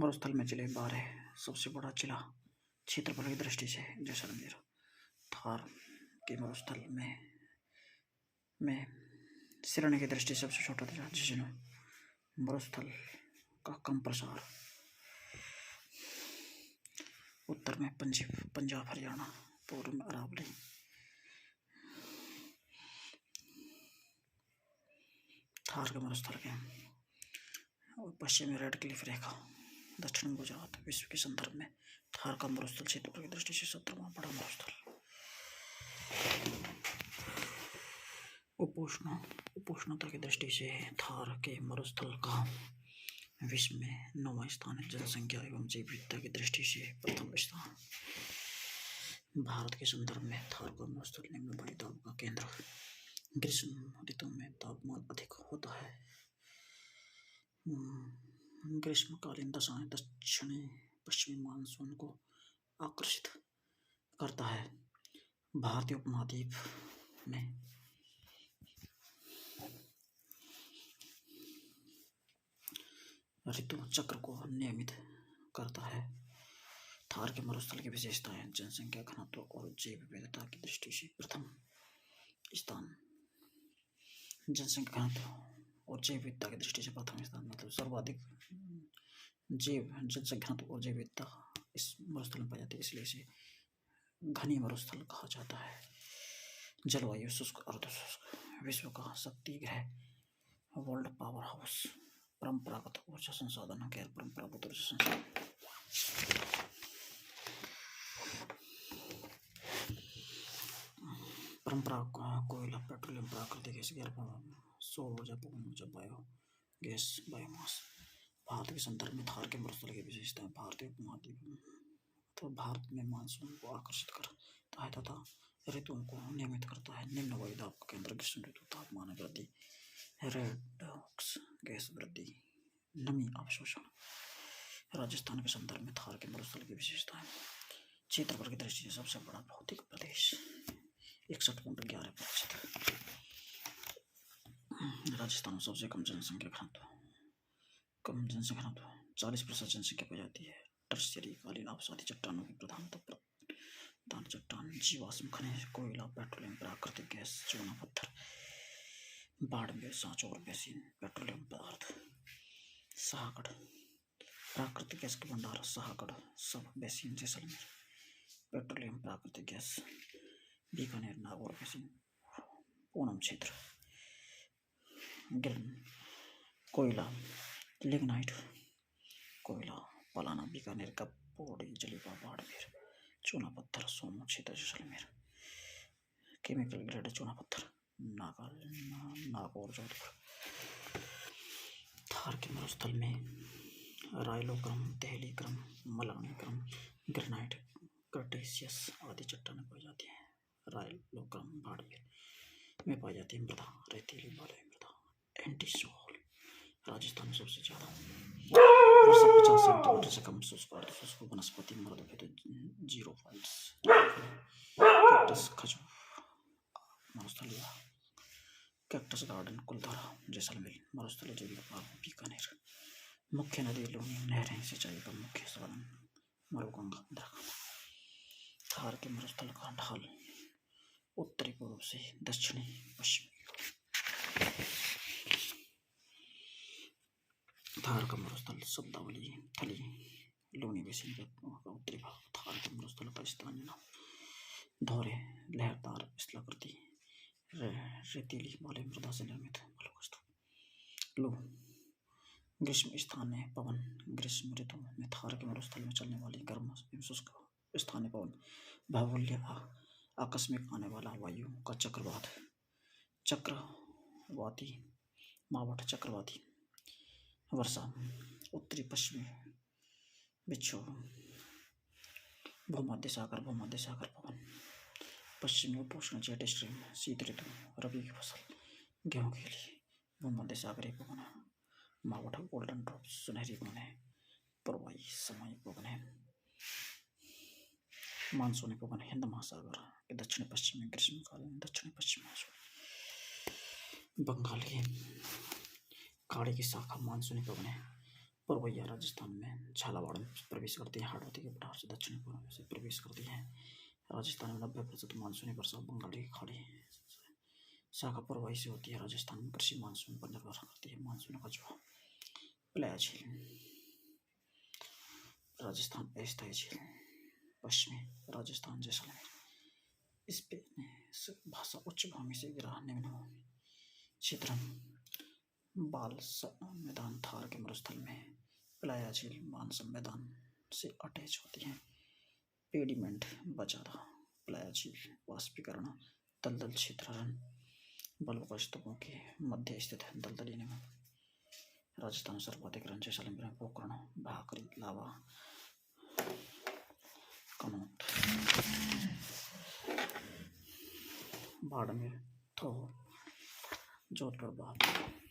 मरुस्थल में जिले 12 सबसे बड़ा जिला क्षेत्रफल की दृष्टि से जैसलमेर। थार के मरुस्थल में श्रेणी की दृष्टि से सबसे छोटा था, जिसमें मरुस्थल का कम प्रसार उत्तर में पंजाब हरियाणा, पूर्व में अरावली, थार के मरुस्थल के और पश्चिम में रेड क्लिफ रेखा, दक्षिण गुजरात। विश्व के संदर्भ में थार का मरुस्थल क्षेत्रफल की दृष्टि से 17वां बड़ा मरुस्थल। उपोष्णता की दृष्टि से थार के मरुस्थल का विश्व में 9वां स्थान है। जनसंख्या एवं जैव विविधता की दृष्टि से प्रथम स्थान। भारत के संदर्भ में थार का मरुस्थल निम्न वायुदाब का केंद्र। ग्रीष्म ऋतु में तापमान अधिक होता है। ग्रीष्मकालीन दशाएं दक्षिणी पश्चिमी मानसून को आकर्षित करता है। भारतीय उपमहाद्वीप में ऋतु चक्र को नियमित करता है। थार के मरुस्थल की विशेषताएं जनसंख्या, घनत्व और जैव विविधता की दृष्टि से प्रथम स्थान। जनसंख्या, घनत्व और जैव विविधता की दृष्टि से प्रथम स्थान मतलब सर्वाधिक जनसंख्या, घनत्व और जैव विविधता इस मरुस्थल में पाई जाती है, इसलिए इसे घनी मरुस्थल कहा जाता है। जलवायु शुष्क अर्धशुष्क। विश्व का शक्ति ग्रह, वर्ल्ड पावर हाउस। परंपरागत ऊर्जा संसाधन, गैर परंपरागत ऊर्जा संसाधन। परंपरागत कोयला, पेट्रोलियम, प्राकृतिक गैस, गैर सौर ऊर्जा, पवन ऊर्जा, बायोगैस, बायोमास। भारत के संदर्भ में थार के मरुस्थल की विशेषताएं भारतीय उपमहाद्वीप तो भारत में मानसून को आकर्षित करता है तथा ऋतुओं को नियमित करता है। निम्न वायुदाब का केंद्र। ग्रीष्म ऋतु तापमान वृद्धि, रेडॉक्स गैस वृद्धि, नमी अवशोषण। राजस्थान के संदर्भ में थार के मरुस्थल की विशेषताएं क्षेत्रफल की दृष्टि से सबसे बड़ा भौतिक प्रदेश 61.11%। राजस्थान में सबसे कम जनसंख्या घनत्व 40% जनसंख्या पाई जाती है। टर्शियरी कालीन अवसादी चट्टानों की प्रधान चट्टान, जीवाश्म खनिज, कोयला, पेट्रोलियम, प्राकृतिक गैस, चूना पत्थर, बाड़मेर, सांचौर बेसिन, पेट्रोलियम पदार्थ, शाहगढ़, प्राकृतिक गैस के भंडार, शाहगढ़ सब बेसिन, जैसलमेर, पेट्रोलियम, प्राकृतिक गैस, बीकानेर, नागौर बेसिन, पूनम क्षेत्र, गिरन, कोयला, लिग्नाइट, कोयला, पलाना, बीकानेर का पौड़ी, जलीबा, बाड़मेर, चूना पत्थर, सोमू क्षेत्र, जैसलमेर, केमिकल ग्रेड चूना पत्थर, नागौर, जोधपुर। थार के मरुस्थल में राइलोक्रम, दहलीक्रम, मलानीक्रम, ग्रेनाइट, क्रटेशियस आदि चट्टानें पाई जाती हैं। राइलोक्रम बाड़मेर में पाई जाती है मृदा, रेतीली बालुई मृदा, एंटीसोल। राजस्थान में सबसे ज्यादा वर्षा 50 सेंटीमीटर से कम, शुष्क अर्धशुष्क वनस्पति मृदुभेद 0.0। कैक्टस, खजूर मरुस्थल, कैक्टस गार्डन, कुलधारा, जैसलमेर मरुस्थल, जैविक पार्क, बीकानेर। मुख्य नदी लूनी, नहरें, सिंचाई का मुख्य साधन मरुगंगा, इंदिरा। थार के मरुस्थल का ढाल उत्तरी पूर्व से दक्षिणी पश्चिमी। थार का मरुस्थल शब्दावली थली लूनी बेसिन का उत्तरी भाग। थार के मरुस्थल का स्थानीय नाम धौरे, लहरदार स्थलाकृति, रेतीली बालुई मृदा से निर्मित लू। ग्रीष्म स्थानीय पवन। ग्रीष्म ऋतु में थार के मरुस्थल में चलने वाली गर्म एवं शुष्क स्थानीय पवन, बाहुल्य आकस्मिक आने वाला वायु का चक्रवाती मावठ, चक्रवाती वर्षा, उत्तरी पश्चिमी विक्षोभ, भूमध्य सागर पवन, पश्चिमी उपोष्ण जेट स्ट्रीम। शीत ऋतु रबी की फसल गेहूं के लिए भूमध्य सागरीय पवन, मावठ, गोल्डन ड्रॉप, सुनहरी पवनें, पूर्वाई समय पवनें, मानसूनी पवन, हिंद महासागर के दक्षिण पश्चिम में ग्रीष्मकालीन दक्षिण पश्चिम मानसून, बंगाल की खाड़ी की शाखा मानसूनी पवनें, पुरवैया राजस्थान में झालावाड़ में प्रवेश करती है। हाड़ौती के पठार से दक्षिण पूर्व से प्रवेश करती है। राजस्थान में 90% मानसूनी वर्षा बंगाल की खाड़ी शाखा पुरवाई से होती है। राजस्थान में कृषि मानसून पर निर्भर करती है। मानसून का जो प्लाया झील राजस्थान अस्थायी झील पश्चिमी राजस्थान जैसलमेर इस पे भाषा उच्च भूमि से गिरा निम्न भूमि क्षेत्र बाल मैदान थार के मरुस्थल में प्लाया झील मानसम मैदान से अटैच होती है। पेडिमेंट बचादा प्लाया झील वाष्पीकरण दलदल क्षेत्र बलुआ स्तूपों के मध्य स्थित है। दलदली में राजस्थान सर्वाधिक रन जैसलमेर में पोखरण भाकरी लावा कनौट बाड़मेर थो जोधपुर बाग